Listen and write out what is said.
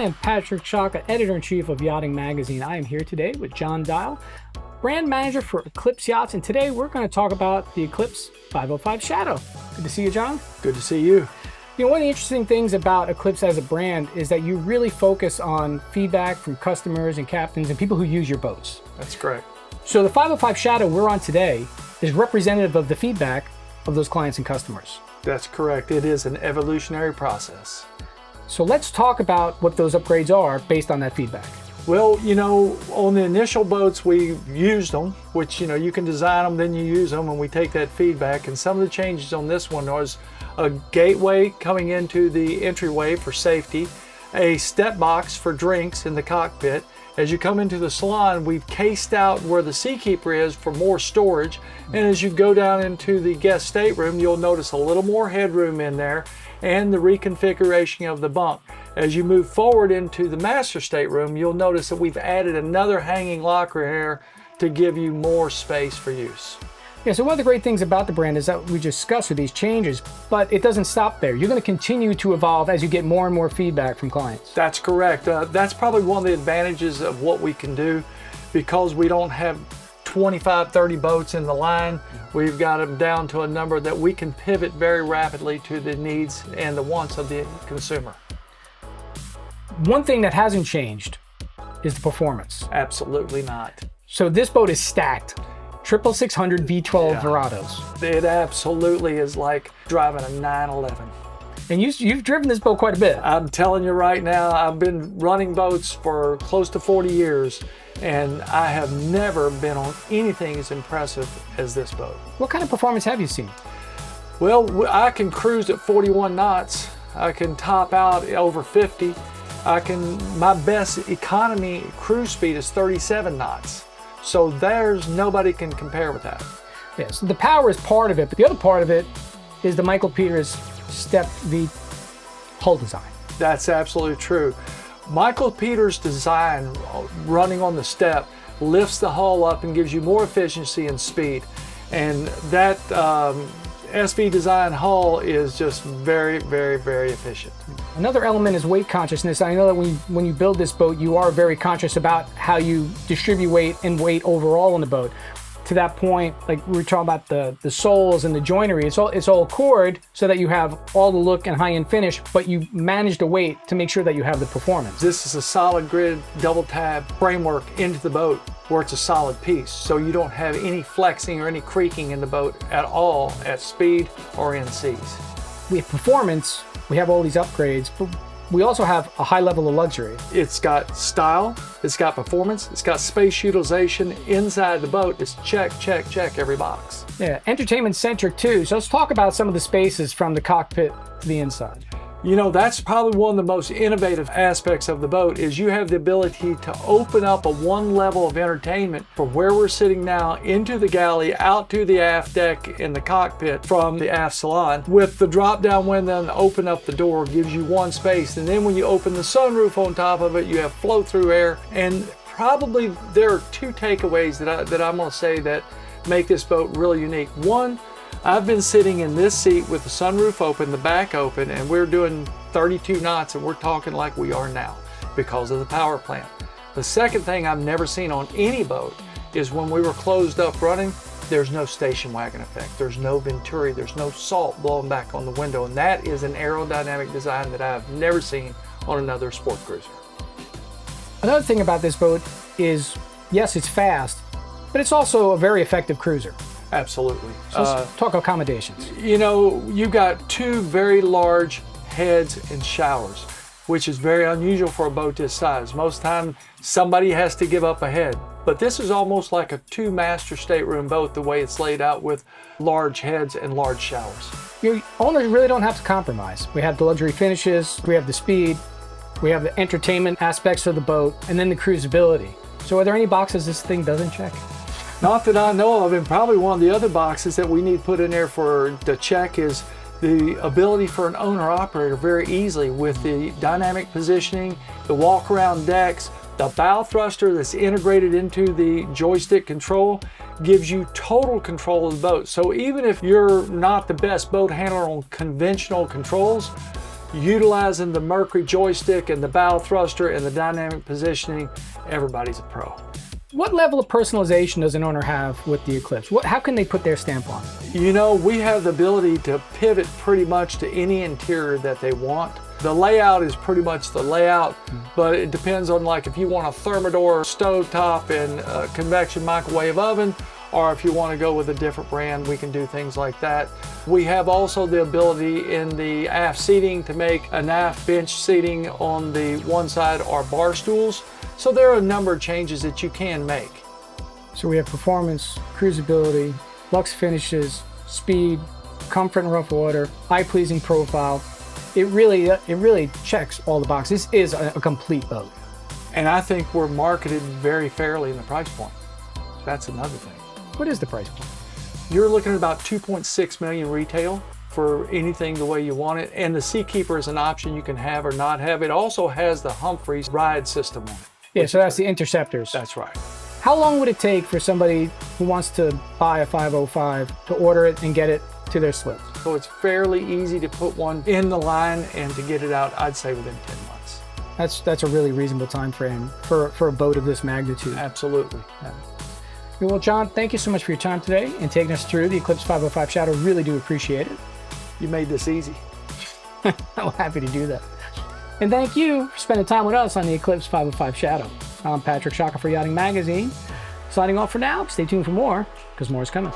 I am Patrick Shaka, Editor-in-Chief of Yachting Magazine. I am here today with John Dial, Brand Manager for Eclipse Yachts, and today we're going to talk about the Eclipse 505 Shadow. Good to see you, John. Good to see you. You know, one of the interesting things about Eclipse as a brand is that you really focus on feedback from customers and captains and people who use your boats. That's correct. So the 505 Shadow we're on today is representative of the feedback of those clients and customers. That's correct. It is an evolutionary process. So let's talk about what those upgrades are based on that feedback. Well, you know, on the initial boats, we used them, which, you know, you can design them, then you use them, and we take that feedback. And some of the changes on this one was a gateway coming into the entryway for safety, a step box for drinks in the cockpit. As you come into the salon, we've cased out where the seakeeper is for more storage. And as you go down into the guest stateroom, you'll notice a little more headroom in there and the reconfiguration of the bunk. As you move forward into the master stateroom, you'll notice that we've added another hanging locker here to give you more space for use. Yeah, so one of the great things about the brand is that we discussed with these changes, but it doesn't stop there. You're going to continue to evolve as you get more and more feedback from clients. That's correct. That's probably one of the advantages of what we can do, because we don't have 25, 30 boats in the line. We've got them down to a number that we can pivot very rapidly to the needs and the wants of the consumer. One thing that hasn't changed is the performance. Absolutely not. So this boat is stacked. 600 V12 Yeah. Verados. It absolutely is like driving a 911. And you've driven this boat quite a bit. I'm telling you right now, I've been running boats for close to 40 years, and I have never been on anything as impressive as this boat. What kind of performance have you seen? Well, I can cruise at 41 knots. I can top out over 50. My best economy cruise speed is 37 knots. So there's nobody can compare with that. Yes, the power is part of it, but the other part of it is the Michael Peters Step V hull design. That's absolutely true. Michael Peters' design, running on the step, lifts the hull up and gives you more efficiency and speed. And that SV design hull is just very, very, very efficient. Another element is weight consciousness. I know that when you build this boat, you are very conscious about how you distribute weight and weight overall on the boat. To that point, like we were talking about the soles and the joinery, it's all cored so that you have all the look and high-end finish, but you manage the weight to make sure that you have the performance. This is a solid grid double tab framework into the boat where it's a solid piece, so you don't have any flexing or any creaking in the boat at all at speed or in seas. We have performance, we have all these upgrades, but we also have a high level of luxury. It's got style, it's got performance, it's got space utilization inside the boat. It's check, check, check every box. Yeah, entertainment centric too. So let's talk about some of the spaces from the cockpit to the inside. You know, that's probably one of the most innovative aspects of the boat is you have the ability to open up a one level of entertainment from where we're sitting now into the galley, out to the aft deck in the cockpit from the aft salon. With the drop down window and open up the door gives you one space. And then when you open the sunroof on top of it, you have flow through air. And probably there are two takeaways that I'm gonna say that make this boat really unique. One, I've been sitting in this seat with the sunroof open, the back open, and we're doing 32 knots and we're talking like we are now because of the power plant. The second thing I've never seen on any boat is when we were closed up running, there's no station wagon effect. There's no venturi, there's no salt blowing back on the window. And that is an aerodynamic design that I've never seen on another sport cruiser. Another thing about this boat is, yes, it's fast, but it's also a very effective cruiser. Absolutely. So let's talk accommodations. You know, you've got two very large heads and showers, which is very unusual for a boat this size. Most time somebody has to give up a head, but this is almost like a two master stateroom boat the way it's laid out with large heads and large showers. Your owners really don't have to compromise. We have the luxury finishes, we have the speed, we have the entertainment aspects of the boat, and then the cruisability. So are there any boxes this thing doesn't check? Not that I know of, and probably one of the other boxes that we need put in there for the check is the ability for an owner-operator very easily with the dynamic positioning, the walk-around decks, the bow thruster that's integrated into the joystick control gives you total control of the boat. So even if you're not the best boat handler on conventional controls, utilizing the Mercury joystick and the bow thruster and the dynamic positioning, everybody's a pro. What level of personalization does an owner have with the Eclipse? How can they put their stamp on it? You know, we have the ability to pivot pretty much to any interior that they want. The layout is pretty much the layout, but it depends on, like, if you want a Thermador stovetop and a convection microwave oven, or if you want to go with a different brand, we can do things like that. We have also the ability in the aft seating to make an aft bench seating on the one side or bar stools. So there are a number of changes that you can make. So we have performance, cruisability, luxe finishes, speed, comfort in rough water, eye-pleasing profile. It really checks all the boxes. This is a complete boat. And I think we're marketed very fairly in the price point. That's another thing. What is the price point? You're looking at about 2.6 million retail for anything the way you want it. And the Seakeeper is an option you can have or not have. It also has the Humphreys ride system on it. Yeah, so that's the Interceptors. That's right. How long would it take for somebody who wants to buy a 505 to order it and get it to their slips? So it's fairly easy to put one in the line and to get it out, I'd say within 10 months. That's a really reasonable time frame for a boat of this magnitude. Absolutely. Yeah. Well, John, thank you so much for your time today and taking us through the Eclipse 505 Shadow. Really do appreciate it. You made this easy. I'm happy to do that. And thank you for spending time with us on the Eclipse 505 Shadow. I'm Patrick Shaka for Yachting Magazine. Signing off for now. Stay tuned for more, because more is coming.